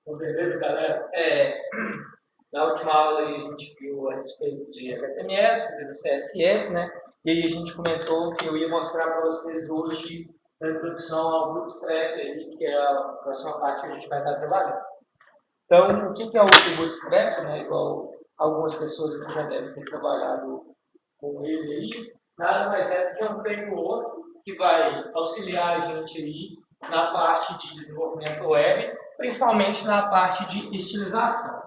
Bom, beleza, galera? Na última aula aí a gente viu a respeito de HTML, fazer o CSS, né? E aí a gente comentou que eu ia mostrar para vocês hoje a introdução ao Bootstrap, aí, que é a próxima parte que a gente vai estar trabalhando. Então, o que é o Bootstrap, né? Igual algumas pessoas aqui já devem ter trabalhado com ele aí, nada mais é do que um framework que vai auxiliar a gente aí na parte de desenvolvimento web, principalmente na parte de estilização.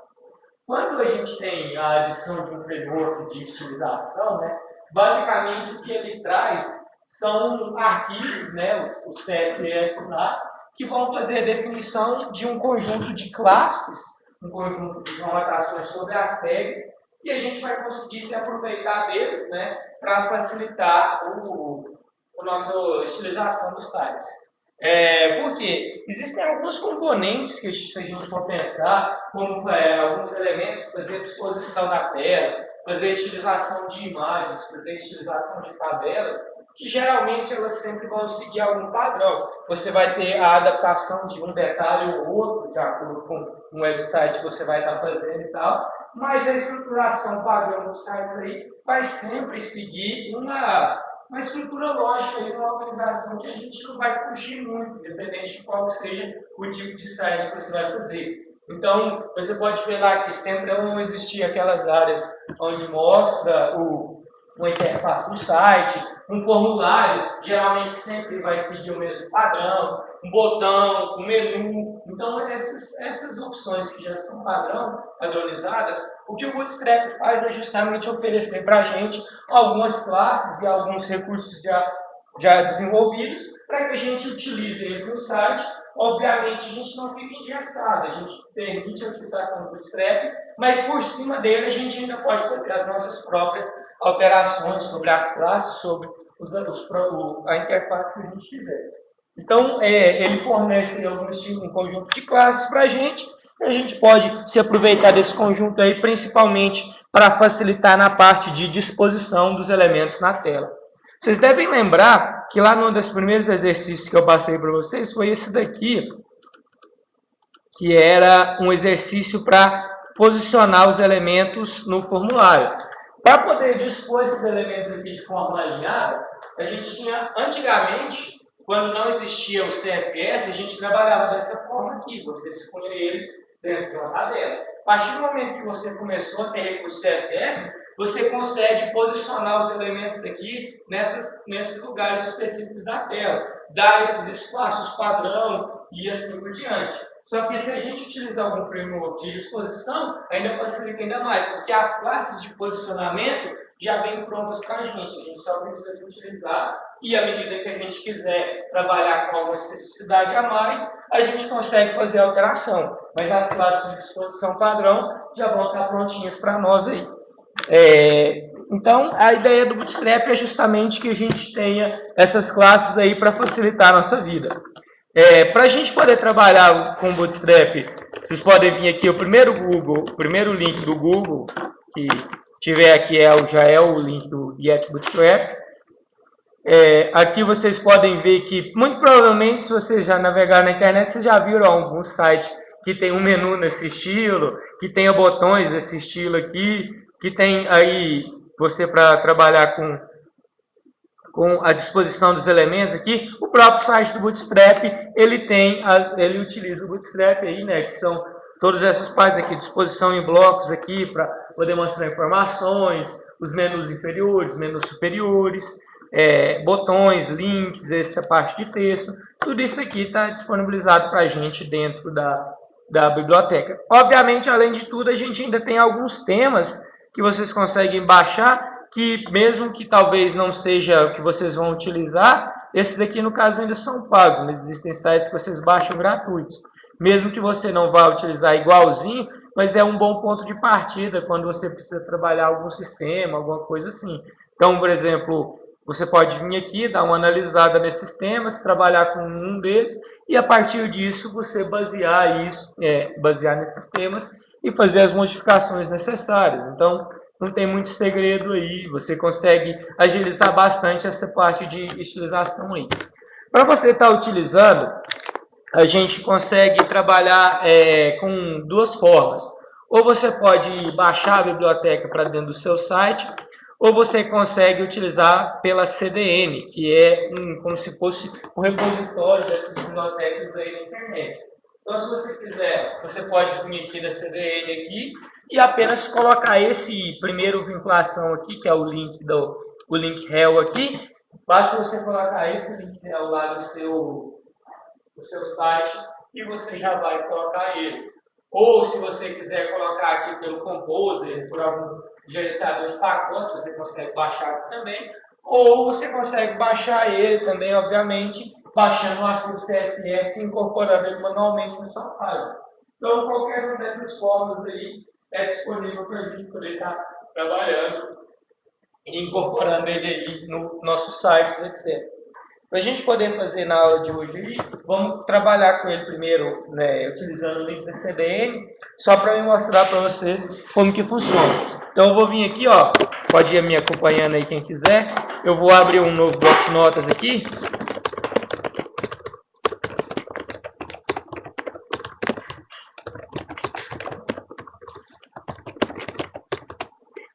Quando a gente tem a adição de um framework de estilização, né, basicamente o que ele traz são arquivos, né, os CSS lá, que vão fazer a definição de um conjunto de classes, um conjunto de anotações sobre as tags, e a gente vai conseguir se aproveitar deles, né, para facilitar a nossa estilização dos sites. Porque existem alguns componentes que, se a gente for pensar, como alguns elementos, fazer disposição da tela, fazer estilização de imagens, fazer estilização de tabelas, que geralmente elas sempre vão seguir algum padrão. Você vai ter a adaptação de um detalhe ou outro, de acordo com um website que você vai estar fazendo e tal, mas a estruturação padrão dos sites aí vai sempre seguir uma estrutura lógica e uma organização que a gente não vai fugir muito, independente de qual seja o tipo de site que você vai fazer. Então, você pode ver lá que sempre vão existir aquelas áreas onde mostra uma interface do site, um formulário, geralmente sempre vai seguir o mesmo padrão, um botão, um menu. Então, essas opções que já são padronizadas, o que o Bootstrap faz é justamente oferecer para a gente algumas classes e alguns recursos já desenvolvidos para que a gente utilize eles no site. Obviamente, a gente não fica engessado, a gente permite a utilização do Bootstrap, mas por cima dele a gente ainda pode fazer as nossas próprias alterações sobre as classes, sobre a interface que a gente quiser. Então, ele fornece um conjunto de classes para a gente, e a gente pode se aproveitar desse conjunto aí, principalmente para facilitar na parte de disposição dos elementos na tela. Vocês devem lembrar que lá num dos primeiros exercícios que eu passei para vocês foi esse daqui, que era um exercício para posicionar os elementos no formulário. Para poder dispor esses elementos aqui de forma alinhada, a gente tinha, antigamente, quando não existia o CSS, a gente trabalhava dessa forma aqui, você dispunha eles dentro de uma tabela. A partir do momento que você começou a ter recurso CSS, você consegue posicionar os elementos aqui nesses lugares específicos da tela, dar esses espaços padrão e assim por diante. Só que se a gente utilizar algum framework de disposição, ainda facilita ainda mais, porque as classes de posicionamento já vêm prontas para a gente só precisa utilizar, e à medida que a gente quiser trabalhar com alguma especificidade a mais, a gente consegue fazer a alteração. Mas as classes de disposição padrão já vão estar prontinhas para nós aí. Então, a ideia do Bootstrap é justamente que a gente tenha essas classes aí para facilitar a nossa vida. Para a gente poder trabalhar com o Bootstrap, vocês podem vir aqui, o primeiro link do Google, que tiver aqui já é o link do Get Bootstrap. Aqui vocês podem ver que, muito provavelmente, se vocês já navegaram na internet, vocês já viram algum site que tem um menu nesse estilo, que tenha botões desse estilo aqui, que tem aí você para trabalhar com a disposição dos elementos aqui. O próprio site do Bootstrap, ele utiliza o Bootstrap aí, né, que são todas essas partes aqui, disposição em blocos aqui para poder mostrar informações, os menus inferiores, menus superiores, botões, links, essa parte de texto, tudo isso aqui está disponibilizado para a gente dentro da biblioteca. Obviamente, além de tudo, a gente ainda tem alguns temas que vocês conseguem baixar, que mesmo que talvez não seja o que vocês vão utilizar, esses aqui no caso ainda são pagos, mas existem sites que vocês baixam gratuitos. Mesmo que você não vá utilizar igualzinho, mas é um bom ponto de partida quando você precisa trabalhar algum sistema, alguma coisa assim. Então, por exemplo, você pode vir aqui, dar uma analisada nesses temas, trabalhar com um deles, e a partir disso você basear nesses temas e fazer as modificações necessárias. Então, não tem muito segredo aí, você consegue agilizar bastante essa parte de estilização aí. Para você estar utilizando a gente consegue trabalhar com duas formas. Ou você pode baixar a biblioteca para dentro do seu site, ou você consegue utilizar pela CDN, que é como se fosse um repositório dessas bibliotecas aí na internet. Então, se você quiser, você pode vir aqui da CDN aqui e apenas colocar esse primeiro vinculação aqui, que é o link o link rel aqui. Basta você colocar esse link rel lá no seu site e você já vai colocar ele. Ou se você quiser colocar aqui pelo Composer, por algum gerenciador de pacotes, você consegue baixar aqui também. Ou você consegue baixar ele também, obviamente, baixando o arquivo CSS e incorporando ele manualmente na sua página. Então, qualquer uma dessas formas aí é disponível para a gente poder estar trabalhando e incorporando ele aí nos nossos sites, etc. Para a gente poder fazer na aula de hoje, vamos trabalhar com ele primeiro, né, utilizando o link da CDN, só para eu mostrar para vocês como que funciona. Então eu vou vir aqui, ó, pode ir me acompanhando aí quem quiser. Eu vou abrir um novo bloco de notas aqui.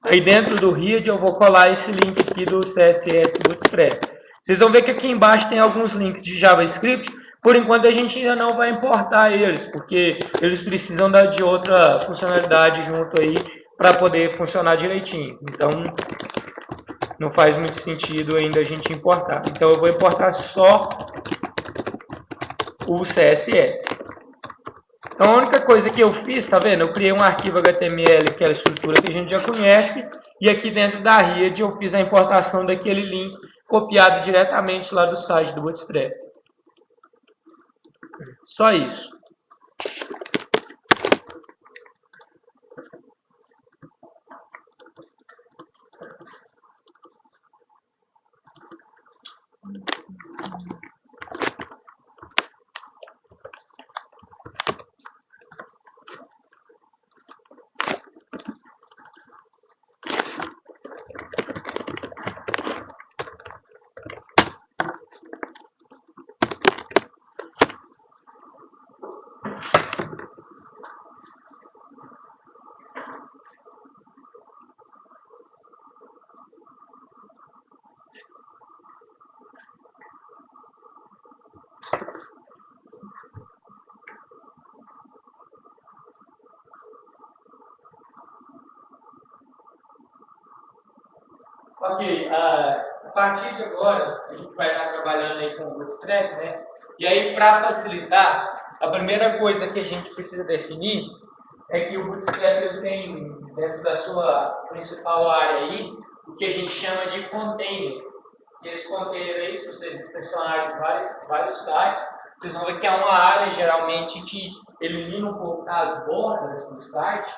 Aí dentro do READ eu vou colar esse link aqui do CSS do Bootstrap. Vocês vão ver que aqui embaixo tem alguns links de JavaScript. Por enquanto a gente ainda não vai importar eles, porque eles precisam de outra funcionalidade junto aí para poder funcionar direitinho. Então não faz muito sentido ainda a gente importar. Então eu vou importar só o CSS. Então a única coisa que eu fiz, tá vendo? Eu criei um arquivo HTML, que é a estrutura que a gente já conhece, e aqui dentro da READ eu fiz a importação daquele link copiado diretamente lá do site do Bootstrap. Só isso. Ok, a partir de agora, a gente vai estar trabalhando aí com o Bootstrap, né? E aí, para facilitar, a primeira coisa que a gente precisa definir é que o Bootstrap ele tem, dentro da sua principal área aí, o que a gente chama de container. E esse container aí, se vocês inspecionarem vários sites, vocês vão ver que é uma área, geralmente, que elimina um pouco as bordas do site,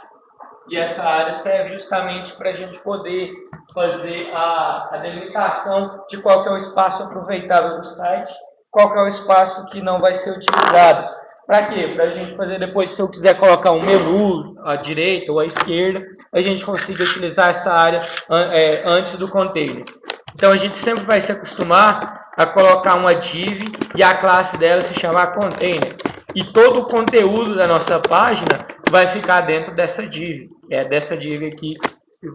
e essa área serve justamente para a gente poder fazer a delimitação de qual que é o espaço aproveitável do site, qual que é o espaço que não vai ser utilizado. Para quê? Para a gente fazer depois, se eu quiser colocar um menu à direita ou à esquerda, a gente consiga utilizar essa área antes do container. Então a gente sempre vai se acostumar a colocar uma div e a classe dela se chamar container. E todo o conteúdo da nossa página vai ficar dentro dessa div. É dessa div aqui que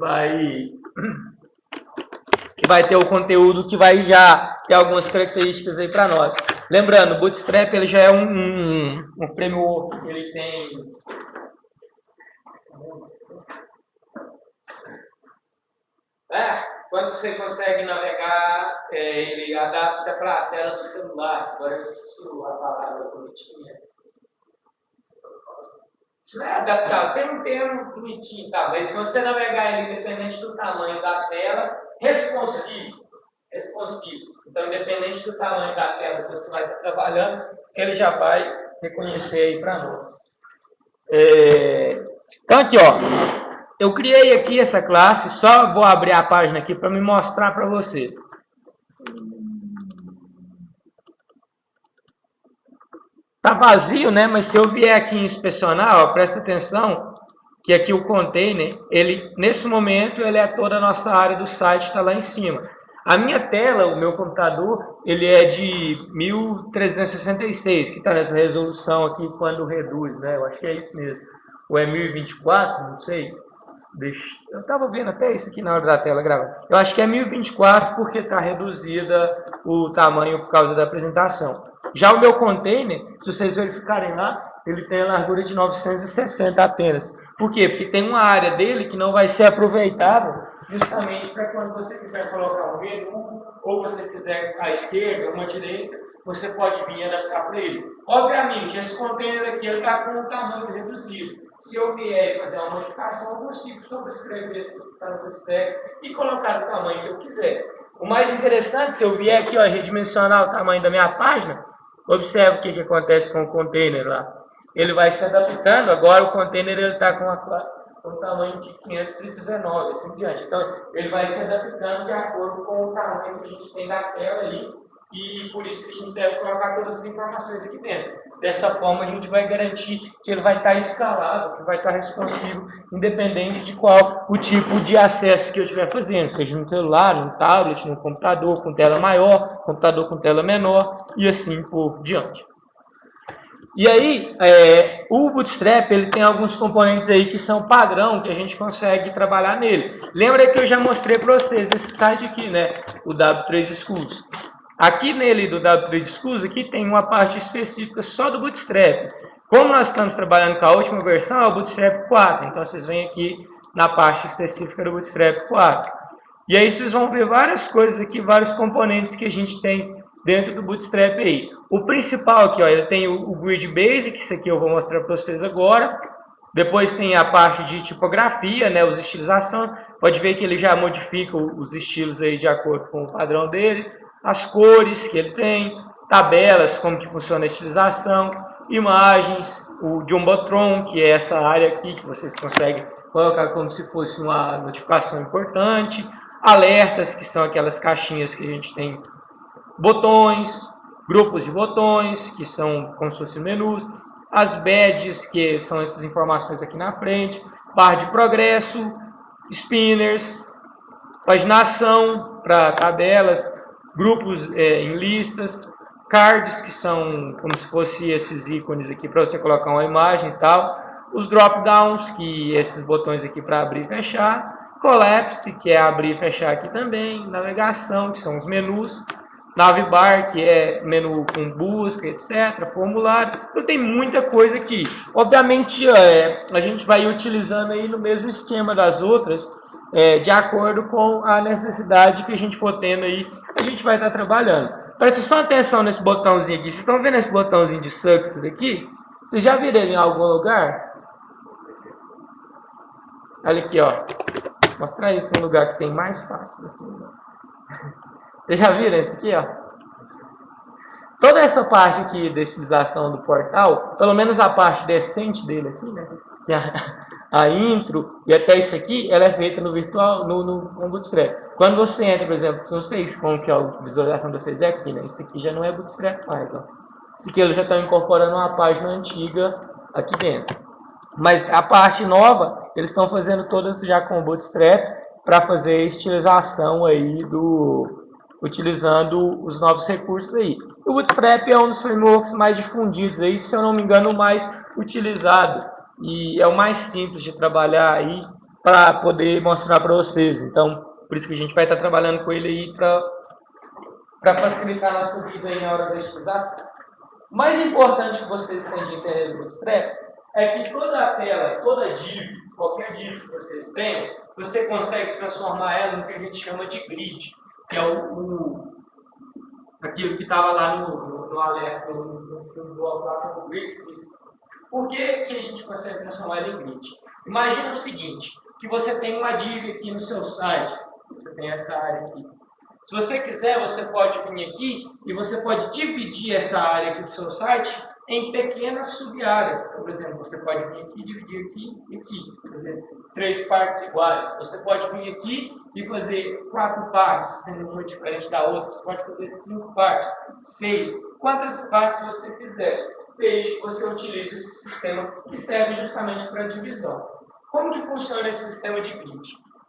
vai ter o conteúdo que vai já ter algumas características aí para nós. Lembrando, o Bootstrap ele já é um framework, ele tem quando você consegue navegar, ele adapta para a tela do celular. Agora eu esqueci a palavra bonitinha. Isso não é adaptar, tem um termo bonitinho, tá? Mas se você navegar ele independente do tamanho da tela, responsivo. Então, independente do tamanho da tela que você vai estar trabalhando, ele já vai reconhecer aí para nós. Então, aqui, ó. Eu criei aqui essa classe, só vou abrir a página aqui para me mostrar para vocês. Tá vazio, né? Mas se eu vier aqui inspecionar, ó, presta atenção que aqui o container, ele nesse momento ele é toda a nossa área do site, está lá em cima. A minha tela, o meu computador, ele é de 1366, que está nessa resolução aqui quando reduz, né? Eu acho que é isso mesmo. Ou é 1024, não sei. Eu estava vendo até isso aqui na hora da tela gravar. Eu acho que é 1024 porque está reduzida o tamanho por causa da apresentação. Já o meu container, se vocês verificarem lá, ele tem a largura de 960 apenas. Por quê? Porque tem uma área dele que não vai ser aproveitável justamente para quando você quiser colocar um menu, ou você quiser à esquerda, uma à direita, você pode vir adaptar para ele. Obviamente, esse container aqui está com um tamanho reduzido. Se eu vier fazer uma modificação, eu consigo sobrescrever tudo que está no stack e colocar o tamanho que eu quiser. O mais interessante, se eu vier aqui, ó, redimensionar o tamanho da minha página, observe o que acontece com o container lá. Ele vai se adaptando, agora o container está com o tamanho de 519, assim diante. Então, ele vai se adaptando de acordo com o tamanho que a gente tem da tela ali, e por isso que a gente deve colocar todas as informações aqui dentro. Dessa forma, a gente vai garantir que ele vai estar escalável, que vai estar responsivo, independente de qual o tipo de acesso que eu estiver fazendo, seja no celular, no tablet, no computador com tela maior, computador com tela menor, e assim por diante. E aí, o Bootstrap ele tem alguns componentes aí que são padrão, que a gente consegue trabalhar nele. Lembra que eu já mostrei para vocês esse site aqui, né? O W3 Schools. Aqui nele do W3 Schools, aqui tem uma parte específica só do Bootstrap. Como nós estamos trabalhando com a última versão, é o Bootstrap 4. Então, vocês vêm aqui na parte específica do Bootstrap 4. E aí vocês vão ver várias coisas aqui, vários componentes que a gente tem dentro do Bootstrap aí. O principal aqui, ó, ele tem o Grid Basic, isso aqui eu vou mostrar para vocês agora. Depois tem a parte de tipografia, né, os estilização. Pode ver que ele já modifica os estilos aí de acordo com o padrão dele. As cores que ele tem, tabelas, como que funciona a estilização, imagens, o Jumbotron, que é essa área aqui que vocês conseguem colocar como se fosse uma notificação importante, alertas, que são aquelas caixinhas que a gente tem, botões, grupos de botões, que são como se fossem menus, as badges, que são essas informações aqui na frente, barra de progresso, spinners, paginação para tabelas, grupos em listas, cards, que são como se fossem esses ícones aqui para você colocar uma imagem e tal, os drop-downs, que esses botões aqui para abrir e fechar, collapse, que é abrir e fechar aqui também, navegação, que são os menus, navbar, que é menu com busca, etc., formulário. Então tem muita coisa aqui. Obviamente, a gente vai utilizando aí no mesmo esquema das outras, de acordo com a necessidade que a gente for tendo aí, a gente vai estar trabalhando. Presta só atenção nesse botãozinho aqui. Vocês estão vendo esse botãozinho de success aqui? Vocês já viram ele em algum lugar? Olha aqui, ó. Vou mostrar isso num lugar que tem mais fácil. Assim. Vocês já viram isso aqui, ó? Toda essa parte aqui da estilização do portal, pelo menos a parte decente dele aqui, né? Que é a intro e até isso aqui, ela é feita no virtual, no Bootstrap. Quando você entra, por exemplo, não sei como que é a visualização de vocês é aqui, né? Isso aqui já não é Bootstrap mais, ó. Isso aqui eles já estão incorporando uma página antiga aqui dentro. Mas a parte nova, eles estão fazendo todas já com o Bootstrap para fazer a estilização aí utilizando os novos recursos aí. O Bootstrap é um dos frameworks mais difundidos aí, se eu não me engano, o mais utilizado e é o mais simples de trabalhar aí para poder mostrar para vocês. Então, por isso que a gente vai estar trabalhando com ele aí para facilitar a nossa vida aí na hora da estilização. O mais importante que vocês têm de entender do Bootstrap é que toda a tela, toda div, qualquer div que vocês tenham, você consegue transformar ela no que a gente chama de grid, que é aquilo que estava lá no alerta, no bloco lá como grid system. Por que a gente consegue transformar ela em grid? Imagina o seguinte, que você tem uma div aqui no seu site, você tem essa área aqui. Se você quiser, você pode vir aqui e você pode dividir essa área aqui do seu site em pequenas sub-áreas. Por exemplo, você pode vir aqui, dividir aqui e aqui. Por exemplo, 3 partes iguais. Você pode vir aqui e fazer 4 partes, sendo uma diferente da outra. Você pode fazer 5 partes, 6. Quantas partes você quiser, desde que você utilize esse sistema que serve justamente para a divisão. Como que funciona esse sistema de grid?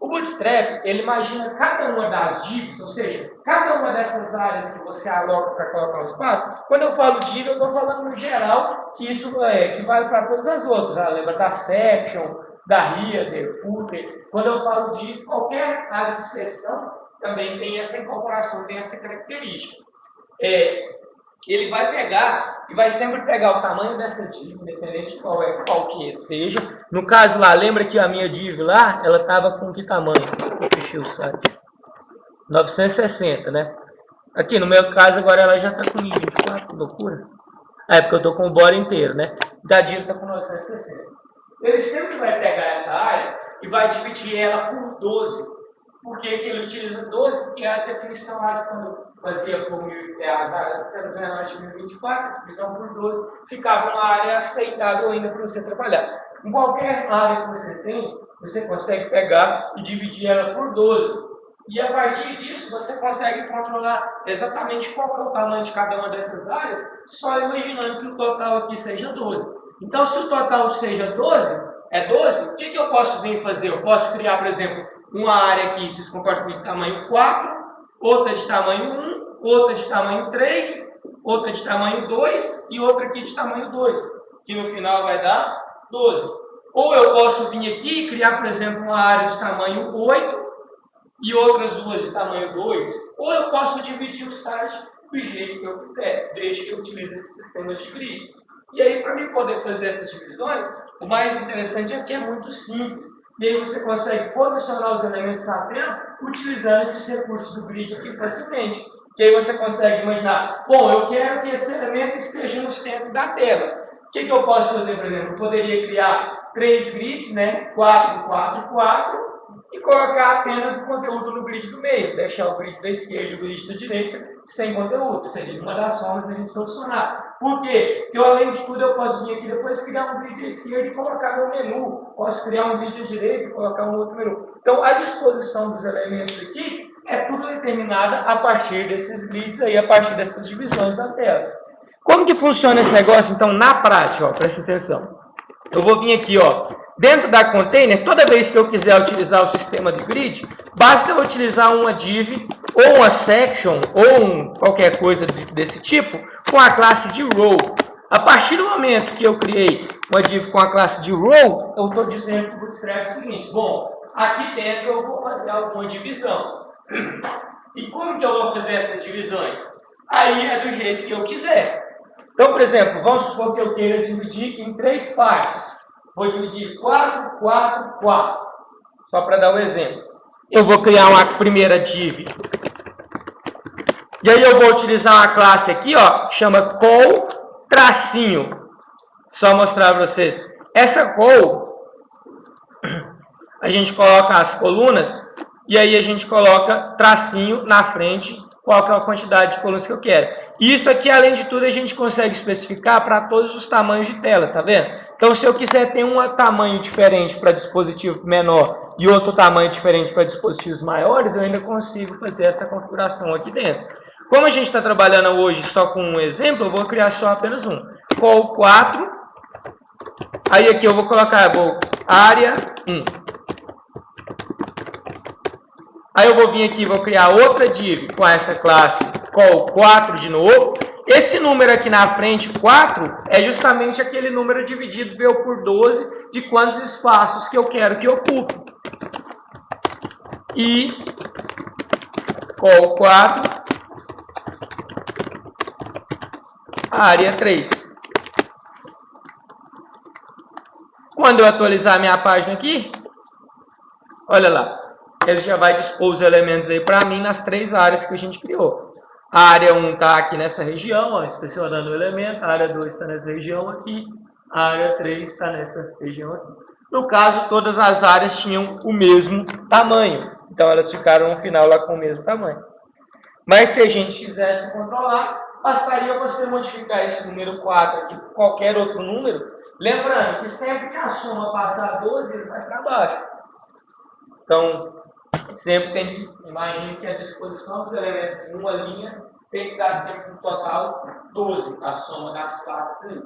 O Bootstrap, ele imagina cada uma das divs, ou seja, cada uma dessas áreas que você aloca para colocar o espaço. Quando eu falo div, eu estou falando no geral, que isso que vale para todas as outras. Lembra da section, da header, footer. Quando eu falo div, qualquer área de seção também tem essa incorporação, tem essa característica. Ele vai pegar e vai sempre pegar o tamanho dessa div, independente de qual que seja. No caso lá, lembra que a minha div lá, ela estava com que tamanho? Eu fechei o site. 960, né? Aqui, no meu caso, agora ela já está com 1024, que loucura. Porque eu estou com o body inteiro, né? Da div está com 960. Ele sempre vai pegar essa área e vai dividir ela por 12. Por que ele utiliza 12? Porque a definição lá de quando fazia por as áreas menores de 1024, divisão por 12, ficava uma área aceitável ainda para você trabalhar. Em qualquer área que você tem, você consegue pegar e dividir ela por 12. E a partir disso, você consegue controlar exatamente qual é o tamanho de cada uma dessas áreas, só imaginando que o total aqui seja 12. Então, se o total seja 12, o que eu posso vir fazer? Eu posso criar, por exemplo, uma área aqui, se comporta de tamanho 4, outra de tamanho 1, outra de tamanho 3, outra de tamanho 2 e outra aqui de tamanho 2, que no final vai dar 12. Ou eu posso vir aqui e criar, por exemplo, uma área de tamanho 8 e outras duas de tamanho 2, ou eu posso dividir o site do jeito que eu quiser, desde que eu utilize esse sistema de grid. E aí, para mim poder fazer essas divisões, o mais interessante é que é muito simples. E aí você consegue posicionar os elementos na tela utilizando esses recursos do grid aqui facilmente. Que aí você consegue imaginar, bom, eu quero que esse elemento esteja no centro da tela. O que eu posso fazer, por exemplo? Eu poderia criar 3 grids, né? 4, 4, 4, e colocar apenas o conteúdo no grid do meio, deixar o grid da esquerda e o grid da direita sem conteúdo. Seria uma das formas de a gente solucionar. Por quê? Porque, além de tudo, eu posso vir aqui depois criar um grid à esquerda e colocar meu menu. Posso criar um grid à direita e colocar um outro menu. Então, a disposição dos elementos aqui é tudo determinada a partir desses grids aí, a partir dessas divisões da tela. Como que funciona esse negócio, então, na prática? Ó, presta atenção. Eu vou vir aqui, ó, dentro da container, toda vez que eu quiser utilizar o sistema de grid, basta eu utilizar uma div, ou uma section, ou qualquer coisa desse tipo, com a classe de row. A partir do momento que eu criei uma div com a classe de row, eu estou dizendo para o Bootstrap o seguinte, bom, aqui dentro eu vou fazer alguma divisão. E como que eu vou fazer essas divisões? Aí é do jeito que eu quiser. Então, por exemplo, vamos supor que eu queira dividir em 3 partes. Vou dividir 4, 4, 4. Só para dar um exemplo. Eu vou criar uma primeira div. E aí eu vou utilizar uma classe aqui, ó, que chama call tracinho. Só mostrar para vocês. Essa call, a gente coloca as colunas e aí a gente coloca tracinho na frente, qual que é a quantidade de colunas que eu quero. Isso aqui, além de tudo, a gente consegue especificar para todos os tamanhos de telas, tá vendo? Então, se eu quiser ter um tamanho diferente para dispositivo menor e outro tamanho diferente para dispositivos maiores, eu ainda consigo fazer essa configuração aqui dentro. Como a gente está trabalhando hoje só com um exemplo, eu vou criar só apenas um. Call 4. Aí aqui eu vou colocar área 1. Aí eu vou vir aqui e vou criar outra div com essa classe call 4 de novo. Esse número aqui na frente, 4, é justamente aquele número dividido por 12 de quantos espaços que eu quero que ocupe. E call 4, área 3. Quando eu atualizar a minha página aqui, olha lá, ele já vai dispor os elementos aí para mim nas 3 áreas que a gente criou. A área 1 está aqui nessa região, ó, inspecionando o elemento. A área 2 está nessa região aqui. A área 3 está nessa região aqui. No caso, todas as áreas tinham o mesmo tamanho. Então, elas ficaram no final lá com o mesmo tamanho. Mas se a gente quisesse controlar, bastaria você modificar esse número 4 aqui por qualquer outro número. Lembrando que sempre que a soma passar 12, ele vai para baixo. Então, sempre tem que, imagine que a disposição dos elementos em uma linha tem que dar sempre no total 12, a soma das classes aí.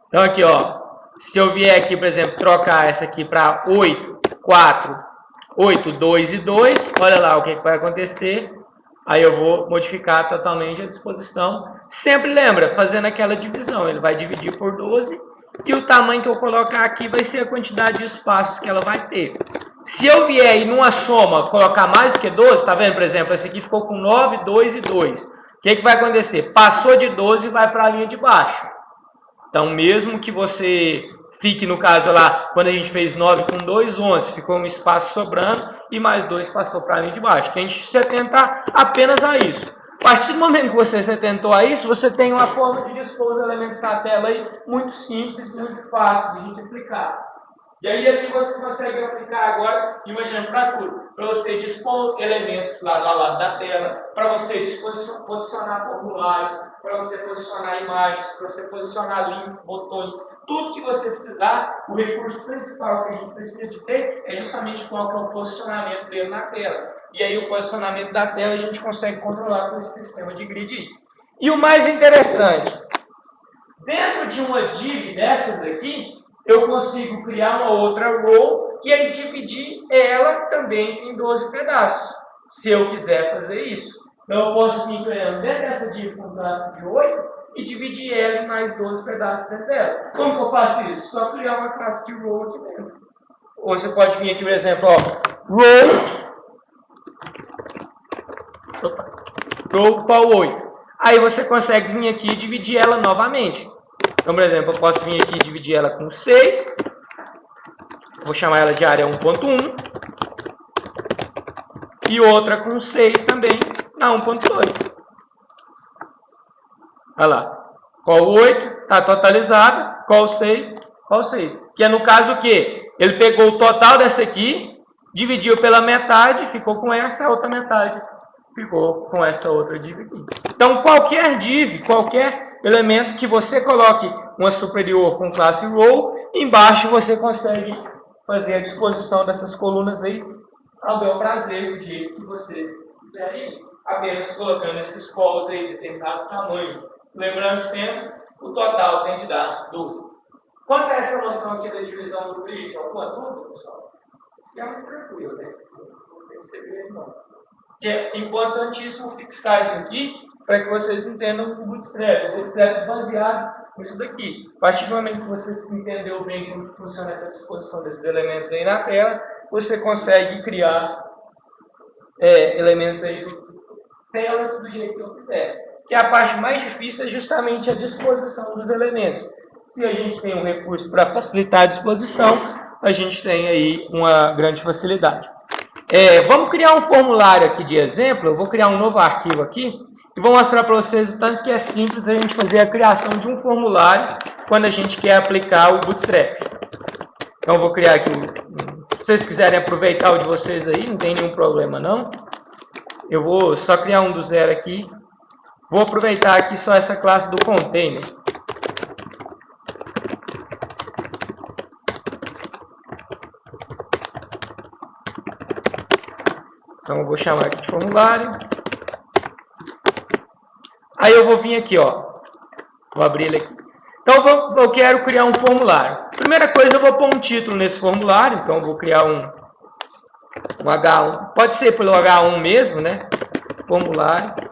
Então aqui, ó, se eu vier aqui, por exemplo, trocar essa aqui para 8, 4, 8, 2 e 2, olha lá o que vai acontecer. Aí eu vou modificar totalmente a disposição. Sempre lembra, fazendo aquela divisão, ele vai dividir por 12 e o tamanho que eu colocar aqui vai ser a quantidade de espaços que ela vai ter. Se eu vier aí numa soma colocar mais do que 12, tá vendo, por exemplo, esse aqui ficou com 9, 2 e 2. O que vai acontecer? Passou de 12 e vai para a linha de baixo. Então, mesmo que você fique, no caso lá, quando a gente fez 9 com 2, 11, ficou um espaço sobrando e mais 2 passou para a linha de baixo. Que a gente se atentar apenas a isso. A partir do momento que você se atentou a isso, você tem uma forma de dispor os elementos da tela aí muito simples, muito fácil de a gente aplicar. E aí aqui você consegue aplicar agora, imaginando para tudo, para você dispor elementos lá do lado da tela, para você posicionar formulários, para você posicionar imagens, para você posicionar links, botões, tudo que você precisar. O recurso principal que a gente precisa de ter é justamente qual é o posicionamento dele na tela. E aí o posicionamento da tela a gente consegue controlar com esse sistema de grid. E o mais interessante, dentro de uma div dessas aqui, eu consigo criar uma outra row e aí dividir ela também em 12 pedaços, se eu quiser fazer isso. Então, eu posso vir criando dentro dessa div com classe de 8 e dividir ela em mais 12 pedaços dentro dela. Como que eu faço isso? Só criar uma classe de row aqui dentro. Ou você pode vir aqui, por exemplo, ó, row qual 8. Aí você consegue vir aqui e dividir ela novamente. Então, por exemplo, eu posso vir aqui e dividir ela com 6. Vou chamar ela de área 1.1. E outra com 6 também na 1.2. Olha lá. Qual 8 está totalizada. Qual 6? Qual 6? Que é no caso o quê? Ele pegou o total dessa aqui, dividiu pela metade, ficou com essa, a outra metade ficou com essa outra div aqui. Então, qualquer div, qualquer elemento que você coloque uma superior com classe row, embaixo você consegue fazer a disposição dessas colunas aí ao bel prazer, do jeito que vocês quiserem, apenas colocando esses calls aí de determinado tamanho. Lembrando sempre, o total tem de dar 12. Quanto a essa noção aqui da divisão do grid, alguma dúvida, pessoal? É muito tranquilo, né? Não tem segredo, não. Que é importantíssimo fixar isso aqui para que vocês entendam o Bootstrap. O Bootstrap é baseado nisso daqui. A partir do momento que você entendeu bem como funciona essa disposição desses elementos aí na tela, você consegue criar elementos aí, telas do jeito que eu quiser. Que a parte mais difícil é justamente a disposição dos elementos. Se a gente tem um recurso para facilitar a disposição, a gente tem aí uma grande facilidade. Vamos criar um formulário aqui de exemplo. Eu vou criar um novo arquivo aqui e vou mostrar para vocês o tanto que é simples a gente fazer a criação de um formulário quando a gente quer aplicar o Bootstrap. Então, eu vou criar aqui, se vocês quiserem aproveitar o de vocês aí, não tem nenhum problema não. Eu vou só criar um do zero aqui. Vou aproveitar aqui só essa classe do container. Então, eu vou chamar aqui de formulário. Aí eu vou vir aqui, ó. Vou abrir ele aqui. Então, eu quero criar um formulário. Primeira coisa, eu vou pôr um título nesse formulário. Então, eu vou criar um H1. Pode ser pelo H1 mesmo, né? Formulário.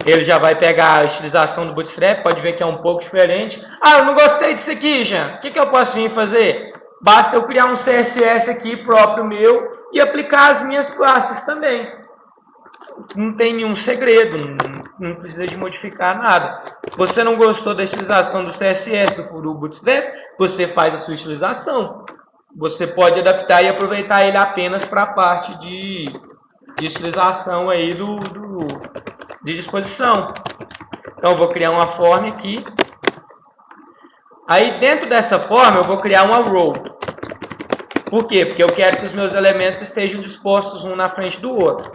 Ele já vai pegar a utilização do Bootstrap, pode ver que é um pouco diferente. Ah, eu não gostei disso aqui, Jean. O que eu posso vir fazer? Basta eu criar um CSS aqui próprio meu e aplicar as minhas classes também. Não tem nenhum segredo, não precisa de modificar nada. Você não gostou da utilização do CSS do Bootstrap? Você faz a sua utilização. Você pode adaptar e aproveitar ele apenas para a parte de utilização aí de disposição. Então, eu vou criar uma form aqui. Aí, dentro dessa forma, eu vou criar uma row. Por quê? Porque eu quero que os meus elementos estejam dispostos um na frente do outro.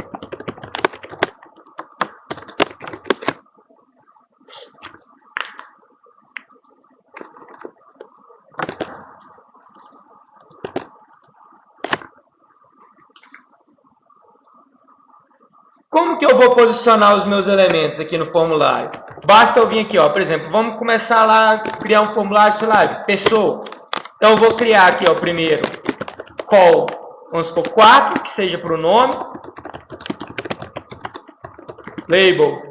como que eu vou posicionar os meus elementos aqui no formulário? Basta eu vir aqui, ó, por exemplo, vamos começar lá a criar um formulário, sei lá, de pessoa. Então eu vou criar aqui, ó, primeiro, call, vamos supor 4, que seja para o nome. Label.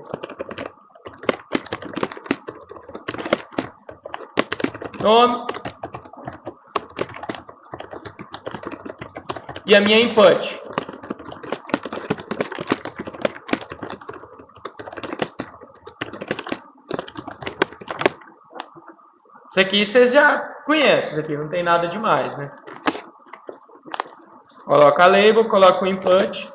Nome. E a minha input. Isso aqui vocês já conhecem, isso aqui não tem nada demais, né? Coloca a label, coloca o input.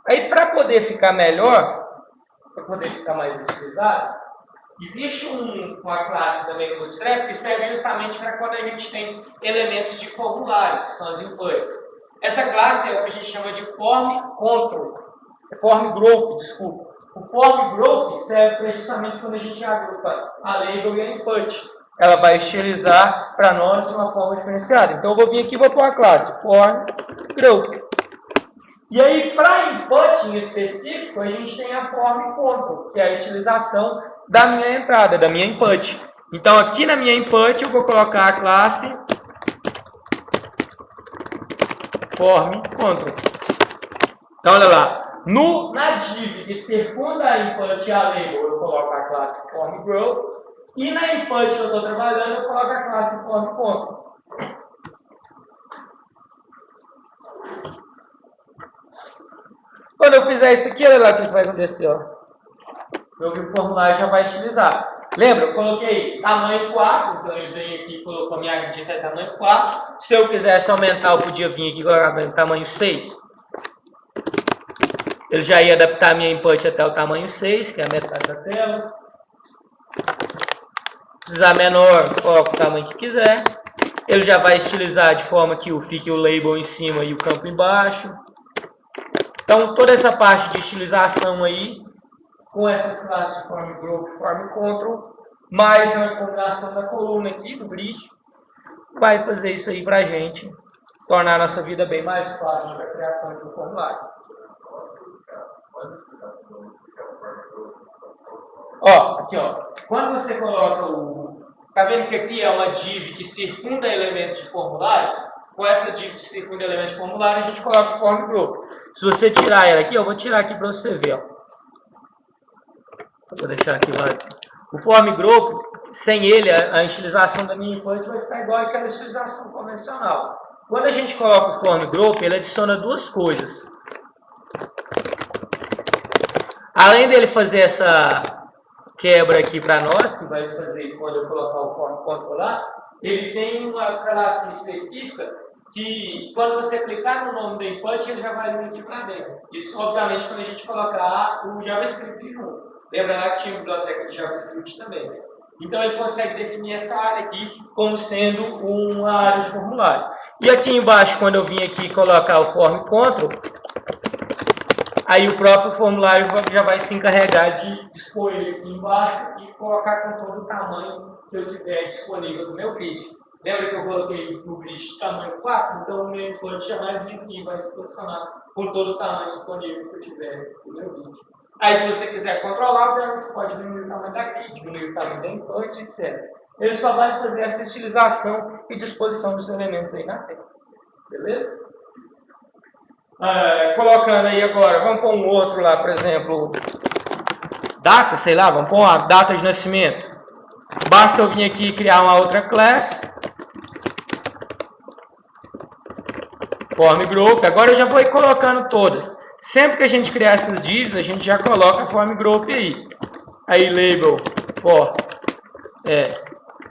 Aí, para poder ficar melhor, para poder ficar mais estilizado, existe uma classe também no Bootstrap que serve justamente para quando a gente tem elementos de formulário, que são as inputs. Essa classe é o que a gente chama de form control. Form group, desculpa. O form group serve para justamente quando a gente agrupa a label e a input. Ela vai estilizar para nós de uma forma diferenciada. Então, eu vou vir aqui e vou pôr a classe form group. E aí, para input em específico, a gente tem a form control, que é a estilização da minha entrada, da minha input. Então, aqui na minha input, eu vou colocar a classe form control. Então, olha lá. Na div que circunda a input e a label, eu coloco a classe form group. E na input que eu estou trabalhando, eu coloco a classe form control. Quando eu fizer isso aqui, olha lá o que vai acontecer. Ó. Meu formulário já vai estilizar. Lembra? Eu coloquei tamanho 4, então ele veio aqui e colocou a minha medida é tamanho 4. Se eu quisesse aumentar, eu podia vir aqui e colocar tamanho 6. Ele já ia adaptar a minha input até o tamanho 6, que é a metade da tela. Se precisar menor, coloca o tamanho que quiser. Ele já vai estilizar de forma que fique o label em cima e o campo embaixo. Então, toda essa parte de estilização aí, com essas classes de form group, form control, mais a combinação da coluna aqui, do grid, vai fazer isso aí pra gente, tornar a nossa vida bem mais fácil para a criação de um formulário. Ó, aqui ó, quando você coloca tá vendo que aqui é uma div que circunda elementos de formulário? Com essa div que circunda elementos de formulário, a gente coloca o form group. Se você tirar ela aqui, eu vou tirar aqui para você ver, ó. Vou deixar aqui vazio. O form group, sem ele, a estilização da minha input vai ficar igual àquela estilização convencional. Quando a gente coloca o form group, ele adiciona duas coisas. Além dele fazer essa quebra aqui para nós, que vai fazer quando eu colocar o form control lá, ele tem uma classe específica que, quando você clicar no nome do input, ele já vai vir aqui para dentro. Isso, obviamente, quando a gente colocar o JavaScript junto. Lembra lá que tinha biblioteca de JavaScript também. Né? Então, ele consegue definir essa área aqui como sendo uma área de formulário. E aqui embaixo, quando eu vim aqui colocar o form control, aí o próprio formulário já vai se encarregar de dispor ele aqui embaixo e colocar com todo o tamanho que eu tiver disponível no meu grid. Lembra que eu coloquei no grid tamanho 4? Então o meu input já vai vir aqui e vai se posicionar com todo o tamanho disponível que eu tiver no meu grid. Aí se você quiser controlar, você pode diminuir o tamanho da grid, diminuir o tamanho da input, etc. Ele só vai fazer essa estilização e disposição dos elementos aí na tela. Beleza? Colocando aí agora, vamos pôr um outro lá, por exemplo, data, sei lá, vamos pôr uma data de nascimento. Basta eu vir aqui e criar uma outra class, form group, agora eu já vou ir colocando todas. Sempre que a gente criar essas divs, a gente já coloca a form group aí. Aí label for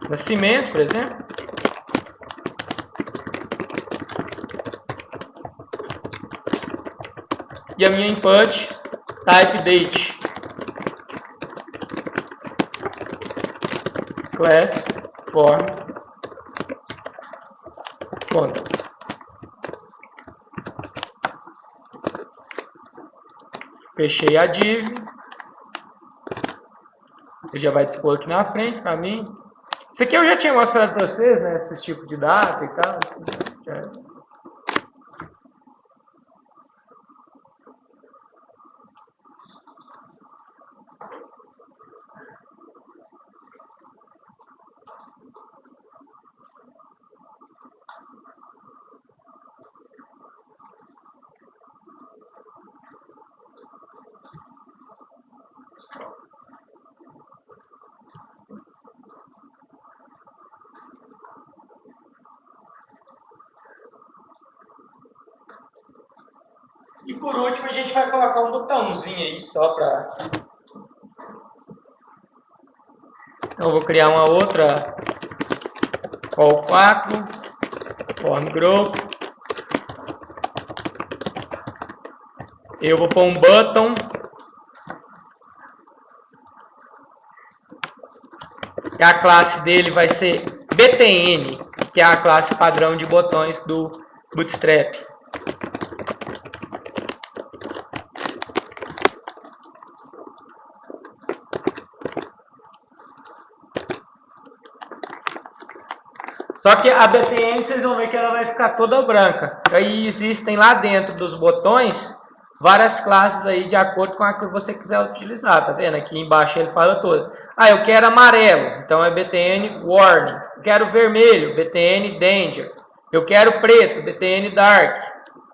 nascimento, por exemplo. E a minha input, type date, class, form, control. Fechei a div. Ele já vai dispor aqui na frente para mim. Isso aqui eu já tinha mostrado para vocês, né? Esses tipos de data e tal. Já. E por último a gente vai colocar um botãozinho aí só para... Então eu vou criar uma outra call 4, form grow. Eu vou pôr um button. E a classe dele vai ser BTN, que é a classe padrão de botões do Bootstrap. Só que a BTN, vocês vão ver que ela vai ficar toda branca. Aí existem lá dentro dos botões várias classes aí de acordo com a que você quiser utilizar, tá vendo? Aqui embaixo ele fala todo. Ah, eu quero amarelo, então é BTN Warning. Eu quero vermelho, BTN Danger. Eu quero preto, BTN Dark.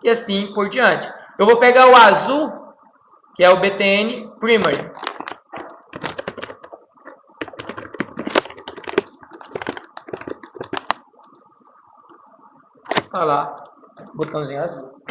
E assim por diante. Eu vou pegar o azul, que é o BTN Primary. Olha lá, botãozinho azul.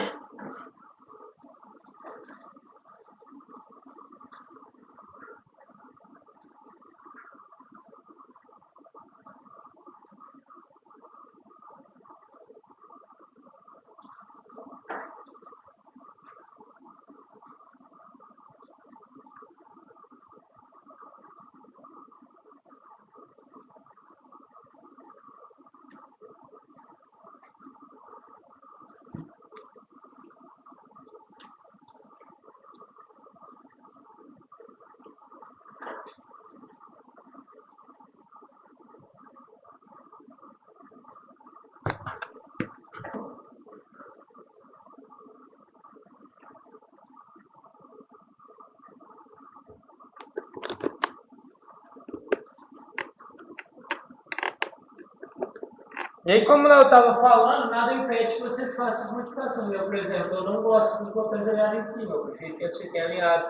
E aí, como eu estava falando, nada impede que vocês façam as modificações. Eu, por exemplo, eu não gosto dos botões alinhados em cima, eu prefiro que eles fiquem alinhados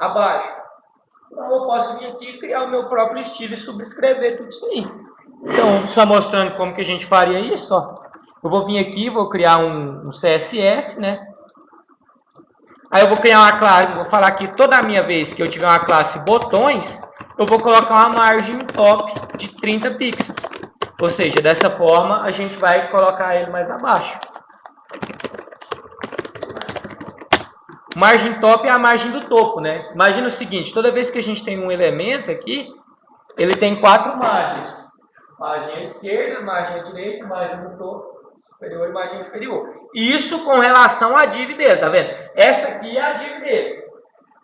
abaixo. Então, eu posso vir aqui e criar o meu próprio estilo e subscrever tudo isso aí. Então, só mostrando como que a gente faria isso, ó. Eu vou vir aqui, vou criar um CSS, né? Aí eu vou criar uma classe, vou falar que toda a minha vez que eu tiver uma classe botões, eu vou colocar uma margem top de 30 pixels. Ou seja, dessa forma a gente vai colocar ele mais abaixo. Margem top é a margem do topo, né? Imagina o seguinte, toda vez que a gente tem um elemento aqui, ele tem 4 margens. Margem à esquerda, margem à direita, margem do topo superior e margem inferior. Isso com relação à div dele, tá vendo? Essa aqui é a div dele.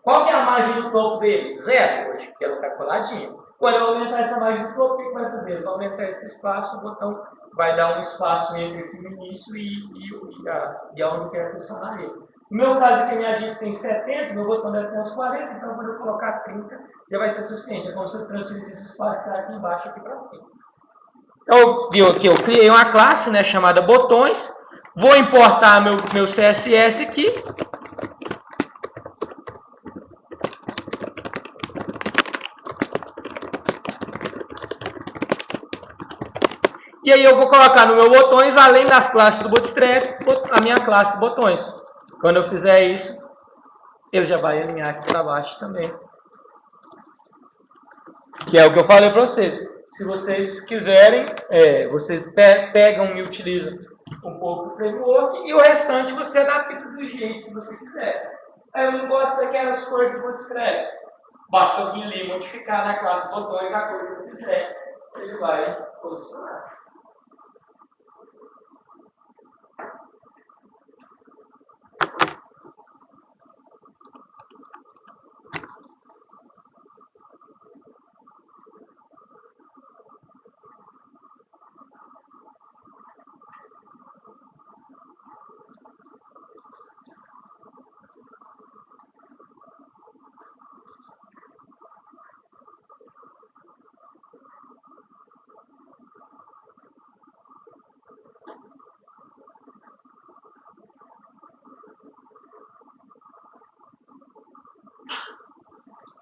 Qual que é a margem do topo dele? 0 hoje, porque ela está coladinha. Quando eu aumentar essa margem do topo, o que vai fazer? Ele vai aumentar esse espaço, o botão vai dar um espaço entre aqui no início e aonde eu quero pressionar ele. No meu caso aqui, minha div tem 70, meu botão deve ter uns 40, então quando eu colocar 30, já vai ser suficiente. É como se eu transferisse esse espaço que está aqui embaixo aqui para cima. Então, viu aqui, eu criei uma classe, né, chamada botões. Vou importar meu CSS aqui. E aí eu vou colocar no meu botões, além das classes do Bootstrap, a minha classe botões. Quando eu fizer isso, ele já vai alinhar aqui para baixo também. Que é o que eu falei para vocês. Se vocês quiserem, vocês pegam e utilizam um pouco do framework e o restante você adapta do jeito que você quiser. Aí eu não gosto daquelas cores do Bootstrap. Basta eu vir ali modificar na classe botões a cor que eu quiser. Ele vai posicionar.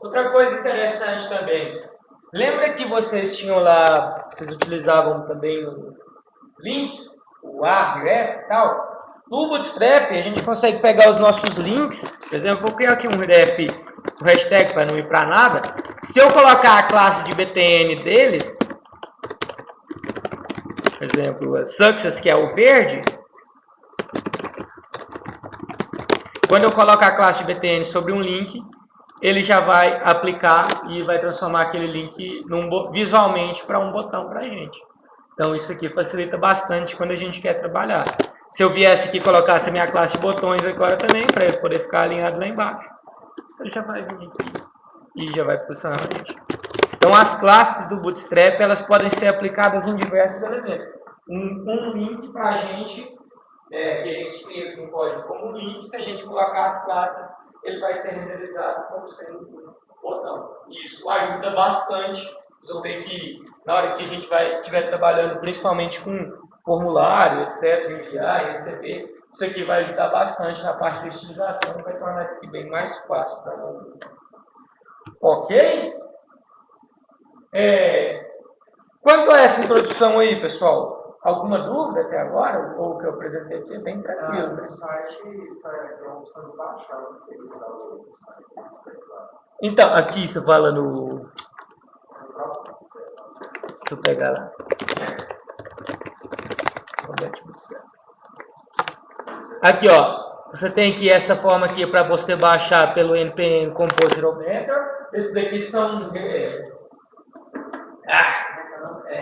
Outra coisa interessante também. Lembra que vocês tinham lá, vocês utilizavam também o links, o A, o F e tal? No Bootstrap, a gente consegue pegar os nossos links. Por exemplo, vou criar aqui um ref, um hashtag para não ir para nada. Se eu colocar a classe de BTN deles, por exemplo, a Success, que é o verde, quando eu coloco a classe de BTN sobre um link, ele já vai aplicar e vai transformar aquele link visualmente para um botão para a gente. Então isso aqui facilita bastante quando a gente quer trabalhar. Se eu viesse aqui e colocasse a minha classe de botões agora também, para ele poder ficar alinhado lá embaixo, ele já vai vir aqui e já vai funcionar a gente. Então as classes do Bootstrap, elas podem ser aplicadas em diversos elementos. Um link para a gente, que a gente cria com código como um link, se a gente colocar as classes, ele vai ser renderizado como sendo um botão. Isso ajuda bastante. Vocês vão ver que na hora que a gente estiver trabalhando principalmente com formulário, etc., enviar e receber, isso aqui vai ajudar bastante na parte de estilização e vai tornar isso aqui bem mais fácil para nós. Ok? Quanto a essa introdução aí, pessoal? Alguma dúvida até agora? Ou o que eu apresentei aqui é bem tranquilo. No site tem a opção de baixar o serviço da web. Então, aqui você fala no... Deixa eu pegar lá. Aqui, ó. Você tem aqui essa forma aqui para você baixar pelo npm Composer Operator. Esses aqui são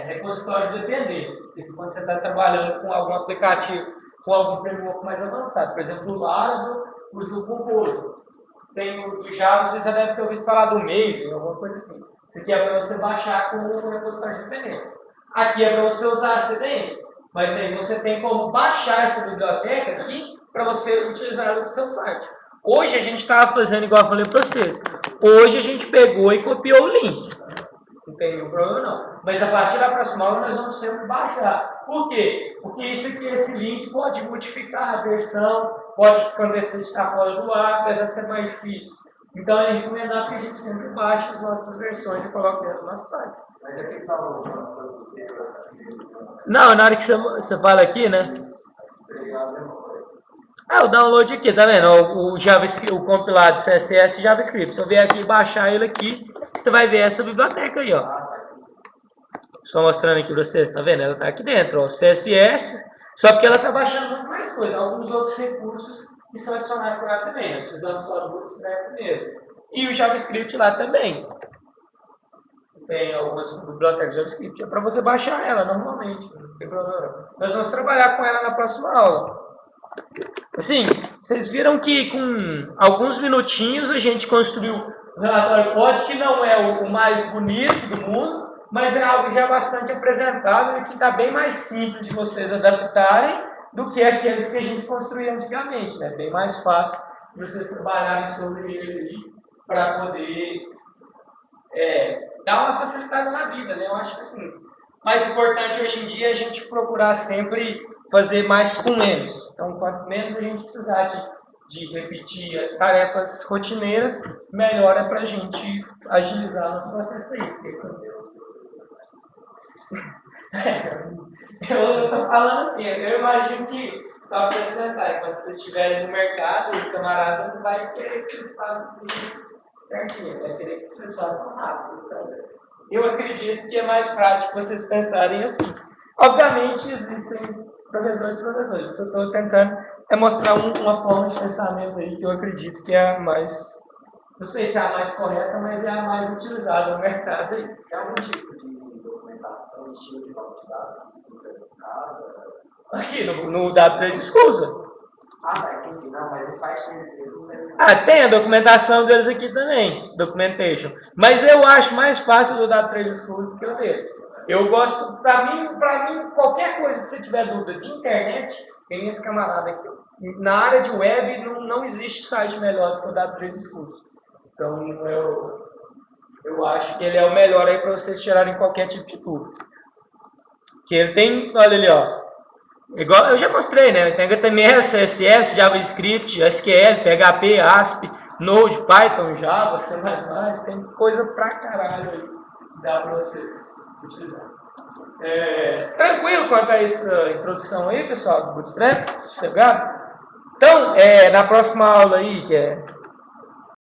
repositórios de dependências. Quando você está trabalhando com algum aplicativo, com algum framework mais avançado. Por exemplo, o Laravel usa o Composer. Tem o Java, você já deve ter ouvido falar do Maven, alguma coisa assim. Isso aqui é para você baixar com o repositório de dependência. Aqui é para você usar a CDN. Mas aí você tem como baixar essa biblioteca aqui para você utilizar no seu site. Hoje a gente estava fazendo igual eu falei para vocês. Hoje a gente pegou e copiou o link. Não tem nenhum problema não. Mas a partir da próxima aula nós vamos sempre baixar. Por quê? Porque esse link pode modificar a versão, pode quando você está fora do ar, apesar de ser mais difícil. Então é recomendado que a gente sempre baixe as nossas versões e coloque dentro do nosso site. Mas aqui falou não, na hora que você fala aqui, né? O download aqui, tá vendo? O JavaScript, o compilado CSS JavaScript. Se eu vier aqui e baixar ele aqui, você vai ver essa biblioteca aí, ó. Só mostrando aqui pra vocês, tá vendo? Ela tá aqui dentro, ó. CSS, só porque ela tá baixando muito mais coisa. Alguns outros recursos que são adicionados por ela também. Nós precisamos só do Bootstrap mesmo. E o JavaScript lá também. Tem algumas bibliotecas de JavaScript. É para você baixar ela normalmente, não tem problema. Nós vamos trabalhar com ela na próxima aula. Assim, vocês viram que com alguns minutinhos a gente construiu um relatório POD que não é o mais bonito do mundo, mas é algo já bastante apresentável e que está bem mais simples de vocês adaptarem do que aqueles que a gente construía antigamente, né? Bem mais fácil de vocês trabalharem sobre ele para poder dar uma facilitada na vida, né? Eu acho que assim, mais importante hoje em dia é a gente procurar sempre fazer mais com menos. Então, quanto menos a gente precisar de repetir tarefas rotineiras, melhor é para a gente agilizar nosso processo aí. Eu estou falando assim, eu imagino que, só para vocês pensarem, quando vocês estiverem no mercado, o camarada não vai querer que vocês façam tudo certinho, vai querer que vocês façam rápido. Então, eu acredito que é mais prático vocês pensarem assim. Obviamente, existem professores e professores. O que eu estou tentando é mostrar uma forma de pensamento aí que eu acredito que é a mais, não sei se é a mais correta, mas é a mais utilizada no mercado aí. É algum tipo de documentação, estilo de banco de dados que se fica em casa? Aqui, no W3 Schools. Entendi. Não, mas o site deles não tem. Tem a documentação deles aqui também, documentation. Mas eu acho mais fácil do W3 Schools do que o dele. Eu gosto, para mim, qualquer coisa que você tiver dúvida de internet, tem esse camarada aqui. Na área de web, não existe site melhor do que o W3 Schools. Então, eu acho que ele é o melhor aí para vocês tirarem qualquer tipo de dúvida. Que ele tem, olha ali, ó. Igual eu já mostrei, né? Tem HTML, CSS, JavaScript, SQL, PHP, ASP, Node, Python, Java, C++, tem coisa pra caralho aí que dá pra vocês utilizar. Tranquilo quanto a essa introdução aí, pessoal, do Bootstrap? Sossegado? Então, na próxima aula aí, que é